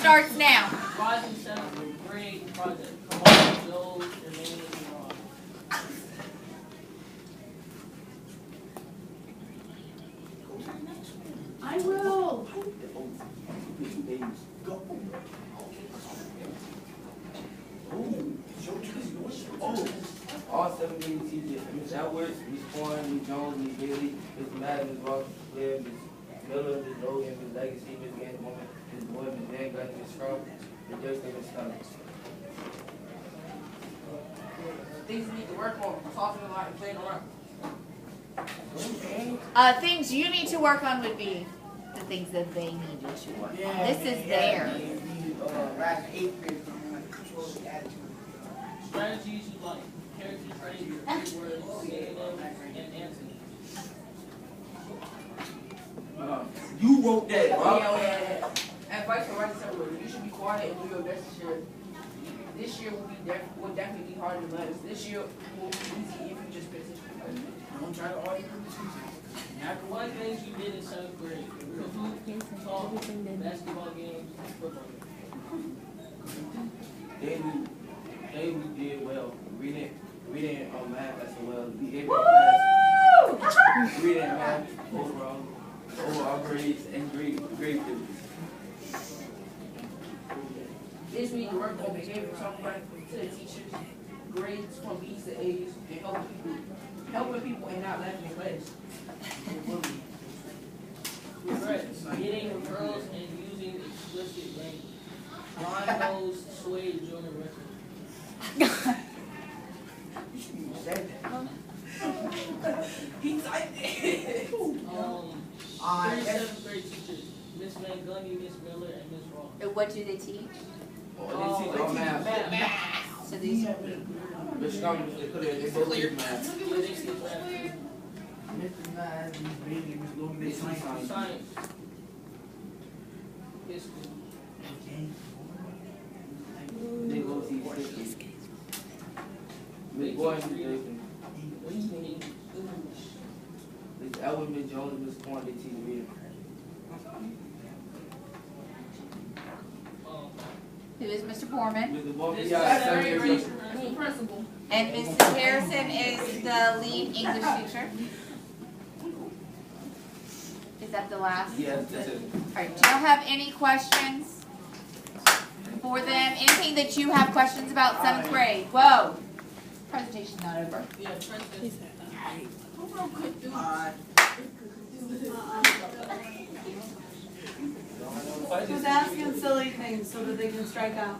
starts now. Rising seventh grade project. Come on, Joe, Jermaine, and Ron. I will. All 7 grade teachers, Ms. Edwards, Ms. Corn, Ms. Jones, Ms. Bailey, Ms. Madden, Ms. Ross, Ms. Blair, Ms. Miller, Ms. Logan, Ms. Legacy, Ms. Ganderwoman, Ms. Boyd, Ms. Van Gunn, Ms. Scrub, Ms. Thurston, Ms. Stubbs. Things you need to work on, talking a lot and playing around. Things you need to work on would be the things that they need you to work on. This is theirs. Strategies you like. Character traits, key words, synonym, and answer. You wrote that, bro. Yeah. Advice for writing somewhere. You should be quiet and do your best this year. This year will definitely be harder than others. This year will be easy if you just pay attention. Don't try to argue with the teacher. After one things you did in 7th grade. Kahoot, talk, basketball games, football games. We did well. Reading math as well. Reading math overall grades and grade divisions. This week, work on behavior, talking to the teachers, grades from B's to A's, and helping people and not laughing in class. Regrets, getting referrals and using explicit language. Line goes sway to join the record. He typed it. 3 7th grade teachers, Miss Van Gundy, Miss Miller, and Miss Ross. What do they teach? They teach all math. So these are But she got they put it, they both teach math. Yeah, they teach math. Mr. Madden, Miss Bailey, Miss Logan, They Miss teach Science. Science. History. They go teach history. Miss Boyd, Miss Jason. What do you mean? Miss Elwood, Miss Jones, Miss Corn, they teach reading. who is Mr. Foreman, Mr. Bobby, This yeah, is seventh very grade. racist. Principal. and Mrs. Harrison is the lead English teacher. Is that the last? Yes, that's it. All right. Do y'all have any questions for them? Anything that you have questions about 7th grade? Whoa. Presentation's not over. Yeah, Princeton. Who's asking silly things so that they can strike out?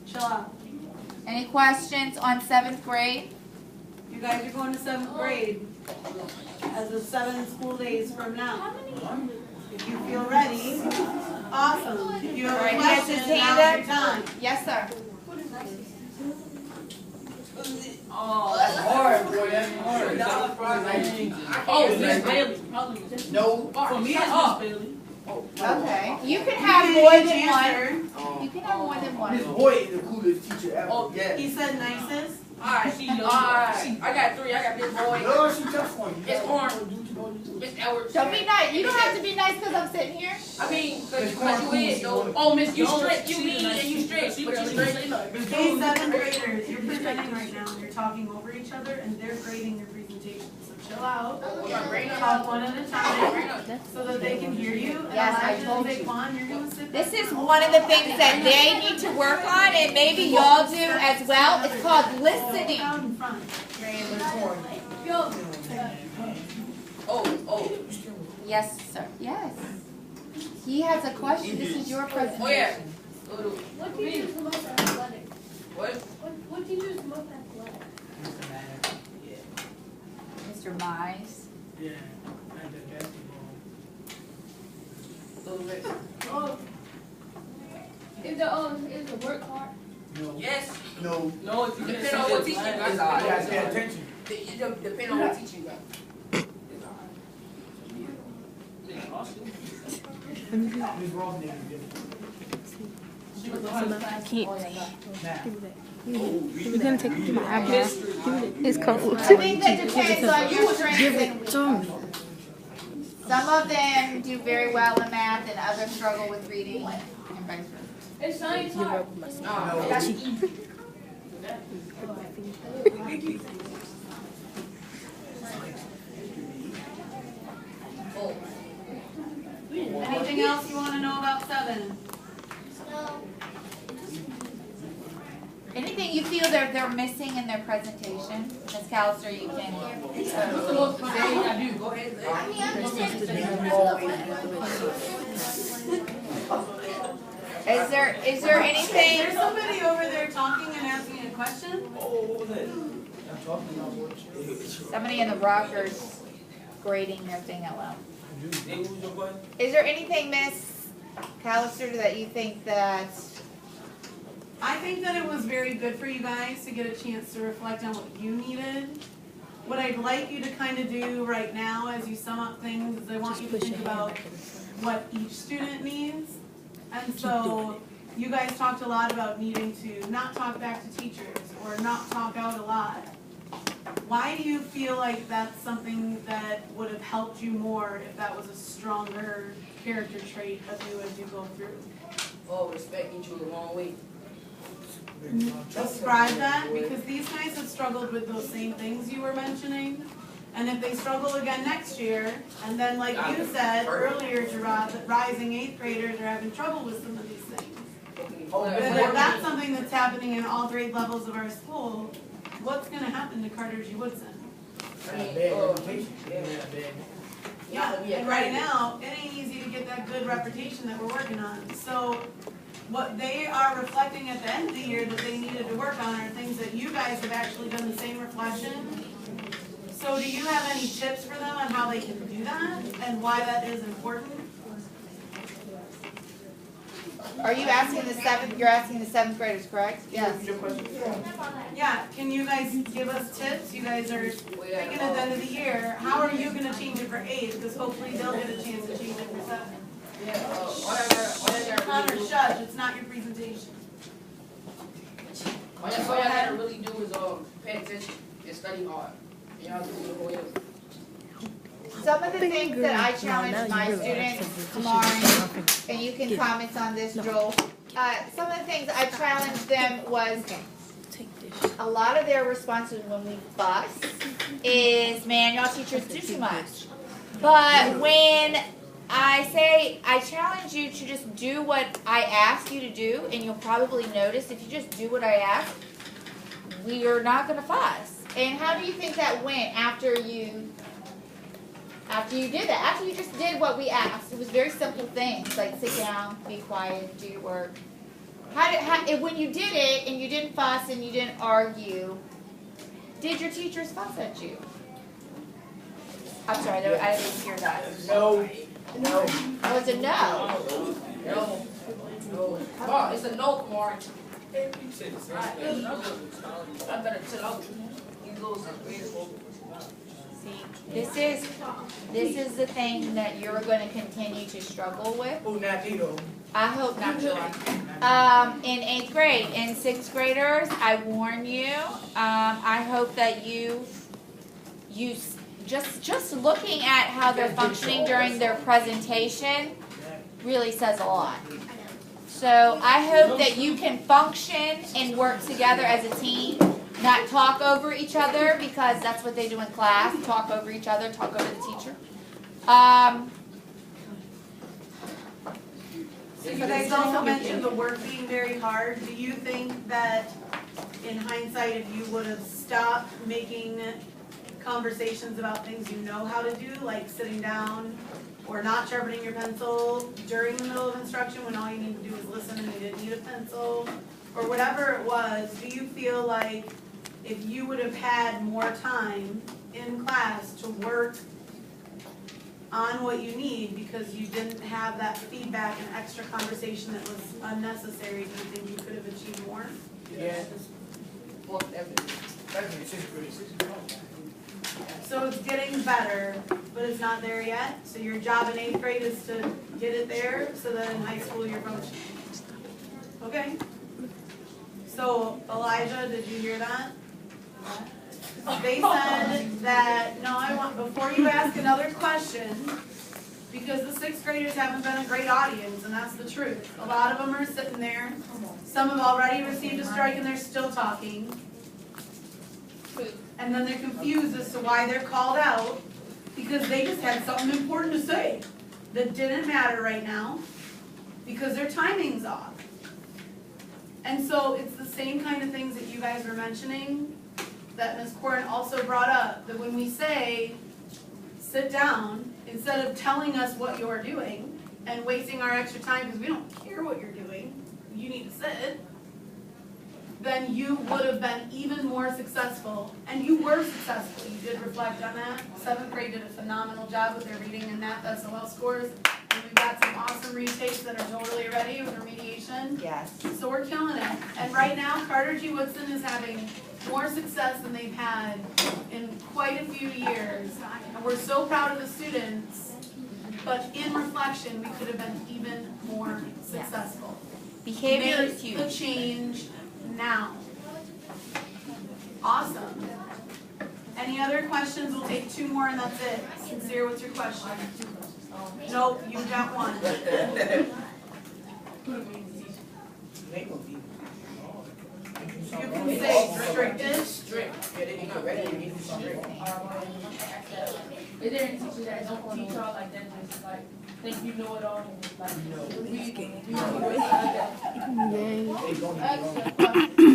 Chill out. Any questions on 7th grade? You guys are going to 7th grade as of 7 school days from now. If you feel ready, awesome. If you have All right, a he has question, his hand now's your time. Yes, sir. Oh, that's hard, boy. That's hard. Oh, Miss Bailey. Probably Miss No. For me, it's Miss Bailey. Okay. You can have more than one. You can have more than Miss one. Boyd is the coolest teacher ever. Oh, yeah. He said nicest. Alright, I got 3. I got Miss Boyd, No, she tough on you. Miss Corn, Miss Edwards. Don't be nice. You don't have to be nice because I'm sitting here. I mean, because you is, though. Oh, Miss, you strict, you mean, and you strict, but you strict. Okay, 7th graders, you're presenting right now and you're talking over each other and they're grading your presentation. So chill out. Talk one at a time so that they can hear you. And Yes, I Elijah told and you. Daquan, you're gonna sit This there. is one of the things that they need to work on, and maybe y'all do as well. It's called listening. Out in front. Oh. Yes, sir. Yes. He has a question. This is your presentation. Oh, yeah. What teacher is the most athletic? What? What teacher is the most athletic? Mr. Mize. Yeah, and the basketball. Oh. Is the work hard? No. Yes. No. No, if you can Depending on what teacher you got. You gotta pay attention. It depends on what teacher you got. Miss Ross name is different. We're gonna take it to my iPad. It's cold. I think that depends on your strengths and weaknesses. Some of them do very well in math and others struggle with reading and vice versa. It's science hard. Nah, that's easy. Oh. Anything else you wanna know about 7? Anything you feel they're missing in their presentation? Ms. Callister, you can. I do. Go ahead. I mean, I understand. Is there There's anything? somebody over there talking and asking a question? Oh, what was that? I'm talking about what Somebody in the rockers grading their thing out loud. Hey, what was your question? Is there anything, Miss Callister, that you think that? I think that it was very good for you guys to get a chance to reflect on what you needed. What I'd like you to kind of do right now as you sum up things is I want you to think about what each student needs. And so you guys talked a lot about needing to not talk back to teachers or not talk out a lot. Why do you feel like that's something that would have helped you more if that was a stronger character trait of you as you go through? Oh, respect each other the wrong way. Describe that, because these guys have struggled with those same things you were mentioning. And if they struggle again next year, and then like you said earlier, Gerard, that rising 8th graders are having trouble with some of these things. Then if that's something that's happening in all grade levels of our school, what's gonna happen to Carter G. Woodson? Yeah, and right now, it ain't easy to get that good reputation that we're working on. So what they are reflecting at the end of the year that they needed to work on are things that you guys have actually done the same reflection. So do you have any tips for them on how they can do that and why that is important? Are you asking the 7th? You're asking the 7th graders, correct? Yes. Yeah, can you guys give us tips? You guys are thinking at the end of the year, how are you gonna change it for 8? Because hopefully they'll get a chance to change it for 7. Connor, shush, it's not your presentation. All y'all gotta really do is pay attention and study hard. You know, Some of the things that I challenge my students, Lauren, and you can comment on this, Joel. Some of the things I challenged them was a lot of their responses when we fuss is, man, y'all teachers do too much. But when I challenge you to just do what I ask you to do, and you'll probably notice if you just do what I ask, we are not going to fuss. And how do you think that went after you did that? After you just did what we asked, it was very simple things like sit down, be quiet, do your work. When you did it and you didn't fuss and you didn't argue, did your teachers fuss at you? I'm sorry, I didn't hear that. No. Oh, it's a no. no. Oh, it's a no, Mark. I better chill out. You go somewhere. See, this is the thing that you're going to continue to struggle with. Oh, not Tito. I hope not, Joy. In 8th grade, in 6th graders, I warn you. I hope that you just looking at how they're functioning during their presentation really says a lot. So I hope that you can function and work together as a team, not talk over each other, because that's what they do in class, talk over each other, talk over the teacher. You guys also mentioned the work being very hard. Do you think that in hindsight, if you would have stopped making conversations about things you know how to do, like sitting down or not sharpening your pencil during the middle of instruction when all you need to do is listen and you didn't need a pencil, or whatever it was, do you feel like if you would have had more time in class to work on what you need because you didn't have that feedback and extra conversation that was unnecessary, do you think you could have achieved more? Yeah. Well, definitely. That's in 6th grade. So it's getting better, but it's not there yet. So your job in 8th grade is to get it there so that in high school you're functioning. Okay? So Elijah, did you hear that? They said that, no, before you ask another question, Because the sixth graders haven't been a great audience, and that's the truth. A lot of them are sitting there. Some have already received a strike and they're still talking. And then they're confused as to why they're called out, because they just had something important to say that didn't matter right now, because their timing's off. And so it's the same kind of things that you guys were mentioning, that Ms. Corin also brought up, that when we say, sit down, instead of telling us what you're doing and wasting our extra time because we don't care what you're doing, you need to sit, then you would have been even more successful. And you were successful. You did reflect on that. 7th grade did a phenomenal job with their reading and math SOL scores. And we've got some awesome retakes that are totally ready with remediation. Yes. So we're killing it. And right now, Carter G. Woodson is having more success than they've had in quite a few years. And we're so proud of the students, but in reflection, we could have been even more successful. Behavior is Make the huge. change now. Awesome. Any other questions? We'll take 2 more and that's it. Sincere, what's your question? Nope, you got one. You can say restricted. Strict. Yeah, they not ready to be strict. Is there any teachers that don't teach y'all like that, just like, think you know it all, and like,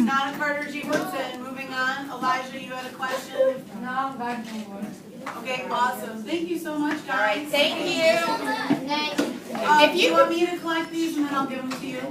Not a Carter G. Woodson. Moving on. Elijah, you had a question? No, I'm back no more. Okay, awesome. Thank you so much, guys. All right, thank you. Do you want me to collect these and then I'll give them to you?